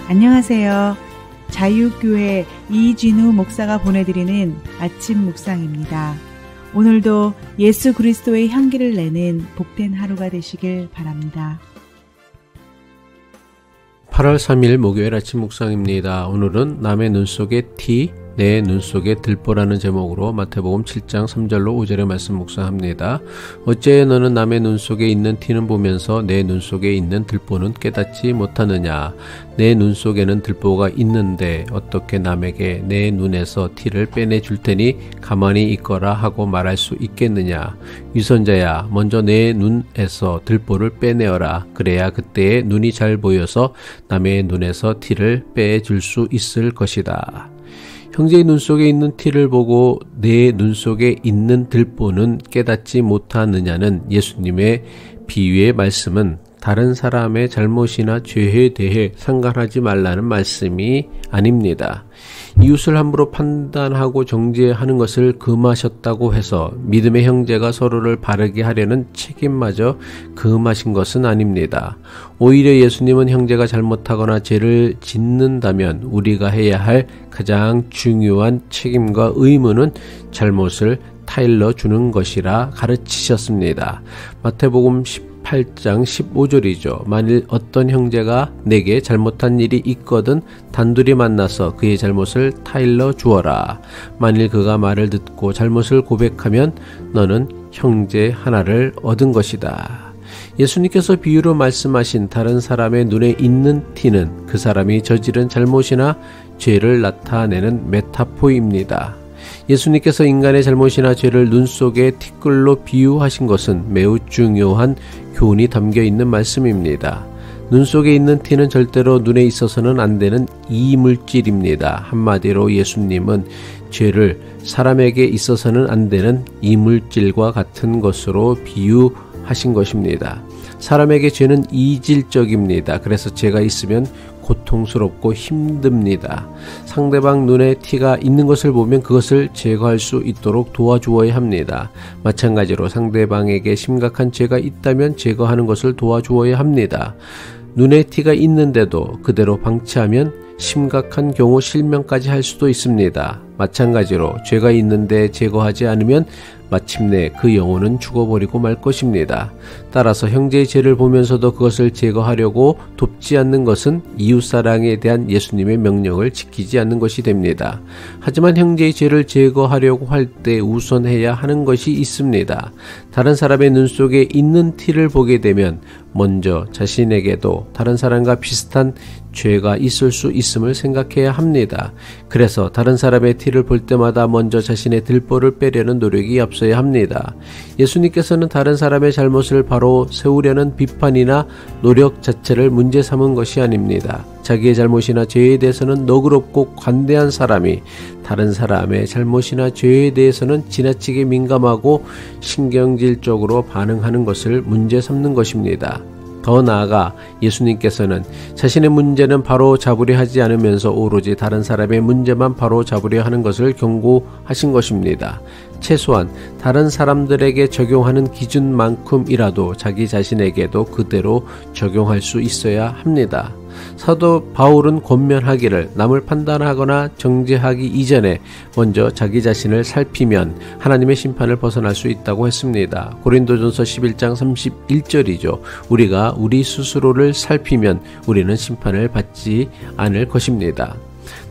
안녕하세요. 자유교회 이진우 목사가 보내드리는 아침 묵상입니다. 오늘도 예수 그리스도의 향기를 내는 복된 하루가 되시길 바랍니다. 8월 3일 목요일 아침 묵상입니다. 오늘은 남의 눈 속에 티, 내 눈 속에 들보라는 제목으로 마태복음 7장 3절로 5절의 말씀 묵상합니다. 어째 너는 남의 눈 속에 있는 티는 보면서 내 눈 속에 있는 들보는 깨닫지 못하느냐. 내 눈 속에는 들보가 있는데 어떻게 남에게 내 눈에서 티를 빼내줄 테니 가만히 있거라 하고 말할 수 있겠느냐. 위선자야, 먼저 내 눈에서 들보를 빼내어라. 그래야 그때의 눈이 잘 보여서 남의 눈에서 티를 빼줄 수 있을 것이다. 형제의 눈 속에 있는 티를 보고 내 눈 속에 있는 들보는 깨닫지 못하느냐는 예수님의 비유의 말씀은 다른 사람의 잘못이나 죄에 대해 상관하지 말라는 말씀이 아닙니다. 이웃을 함부로 판단하고 정죄하는 것을 금하셨다고 해서 믿음의 형제가 서로를 바르게 하려는 책임마저 금하신 것은 아닙니다. 오히려 예수님은 형제가 잘못하거나 죄를 짓는다면 우리가 해야 할 가장 중요한 책임과 의무는 잘못을 타일러 주는 것이라 가르치셨습니다. 마태복음 8장 15절이죠. 만일 어떤 형제가 내게 잘못한 일이 있거든 단둘이 만나서 그의 잘못을 타일러 주어라. 만일 그가 말을 듣고 잘못을 고백하면 너는 형제 하나를 얻은 것이다. 예수님께서 비유로 말씀하신 다른 사람의 눈에 있는 티는 그 사람이 저지른 잘못이나 죄를 나타내는 메타포입니다. 예수님께서 인간의 잘못이나 죄를 눈 속에 티끌로 비유하신 것은 매우 중요한 교훈이 담겨 있는 말씀입니다. 눈 속에 있는 티는 절대로 눈에 있어서는 안 되는 이물질입니다. 한마디로 예수님은 죄를 사람에게 있어서는 안 되는 이물질과 같은 것으로 비유하신 것입니다. 사람에게 죄는 이질적입니다. 그래서 죄가 있으면 고통스럽고 힘듭니다. 상대방 눈에 티가 있는 것을 보면 그것을 제거할 수 있도록 도와주어야 합니다. 마찬가지로 상대방에게 심각한 죄가 있다면 제거하는 것을 도와주어야 합니다. 눈에 티가 있는데도 그대로 방치하면 심각한 경우 실명까지 할 수도 있습니다. 마찬가지로 죄가 있는데 제거하지 않으면 마침내 그 영혼은 죽어버리고 말 것입니다. 따라서 형제의 죄를 보면서도 그것을 제거하려고 돕지 않는 것은 이웃사랑에 대한 예수님의 명령을 지키지 않는 것이 됩니다. 하지만 형제의 죄를 제거하려고 할 때 우선해야 하는 것이 있습니다. 다른 사람의 눈 속에 있는 티를 보게 되면 먼저 자신에게도 다른 사람과 비슷한 죄가 있을 수 있음을 생각해야 합니다. 그래서 다른 사람의 티를 볼 때마다 먼저 자신의 들보를 빼려는 노력이 앞서야 합니다. 예수님께서는 다른 사람의 잘못을 바로 세우려는 비판이나 노력 자체를 문제 삼은 것이 아닙니다. 자기의 잘못이나 죄에 대해서는 너그럽고 관대한 사람이 다른 사람의 잘못이나 죄에 대해서는 지나치게 민감하고 신경질적으로 반응하는 것을 문제 삼는 것입니다. 더 나아가 예수님께서는 자신의 문제는 바로 잡으려 하지 않으면서 오로지 다른 사람의 문제만 바로 잡으려 하는 것을 경고하신 것입니다. 최소한 다른 사람들에게 적용하는 기준만큼이라도 자기 자신에게도 그대로 적용할 수 있어야 합니다. 사도 바울은 권면하기를 남을 판단하거나 정죄하기 이전에 먼저 자기 자신을 살피면 하나님의 심판을 벗어날 수 있다고 했습니다. 고린도전서 11장 31절이죠. 우리가 우리 스스로를 살피면 우리는 심판을 받지 않을 것입니다.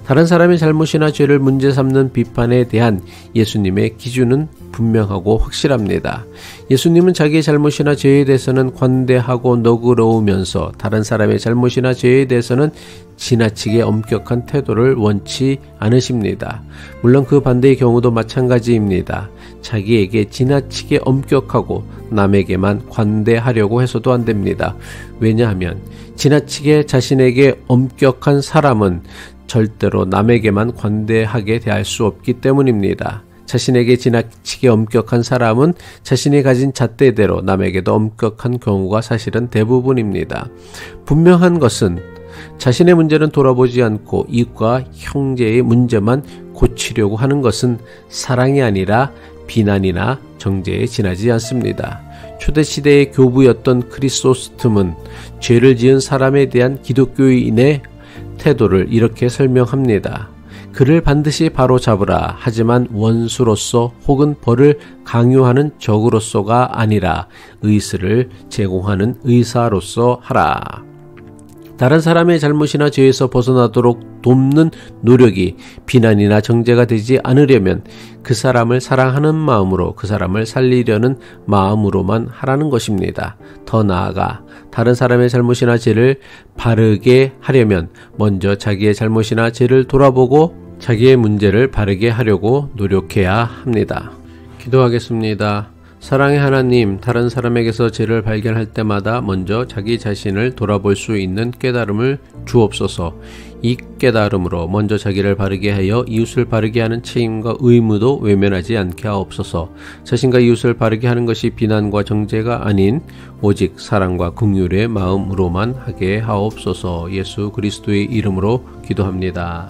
다른 사람의 잘못이나 죄를 문제 삼는 비판에 대한 예수님의 기준은 분명하고 확실합니다. 예수님은 자기의 잘못이나 죄에 대해서는 관대하고 너그러우면서 다른 사람의 잘못이나 죄에 대해서는 지나치게 엄격한 태도를 원치 않으십니다. 물론 그 반대의 경우도 마찬가지입니다. 자기에게 지나치게 엄격하고 남에게만 관대하려고 해서도 안 됩니다. 왜냐하면 지나치게 자신에게 엄격한 사람은 절대로 남에게만 관대하게 대할 수 없기 때문입니다. 자신에게 지나치게 엄격한 사람은 자신이 가진 잣대대로 남에게도 엄격한 경우가 사실은 대부분입니다. 분명한 것은 자신의 문제는 돌아보지 않고 이웃과 형제의 문제만 고치려고 하는 것은 사랑이 아니라 비난이나 정죄에 지나지 않습니다. 초대시대의 교부였던 크리소스톰은 죄를 지은 사람에 대한 기독교인의 태도를 이렇게 설명합니다. 그를 반드시 바로잡으라. 하지만 원수로서 혹은 벌을 강요하는 적으로서가 아니라 의스를 제공하는 의사로서 하라. 다른 사람의 잘못이나 죄에서 벗어나도록 돕는 노력이 비난이나 정죄가 되지 않으려면 그 사람을 사랑하는 마음으로 그 사람을 살리려는 마음으로만 하라는 것입니다. 더 나아가 다른 사람의 잘못이나 죄를 바르게 하려면 먼저 자기의 잘못이나 죄를 돌아보고 자기의 문제를 바르게 하려고 노력해야 합니다. 기도하겠습니다. 사랑의 하나님, 다른 사람에게서 죄를 발견할 때마다 먼저 자기 자신을 돌아볼 수 있는 깨달음을 주옵소서. 이 깨달음으로 먼저 자기를 바르게 하여 이웃을 바르게 하는 책임과 의무도 외면하지 않게 하옵소서. 자신과 이웃을 바르게 하는 것이 비난과 정죄가 아닌 오직 사랑과 긍휼의 마음으로만 하게 하옵소서. 예수 그리스도의 이름으로 기도합니다.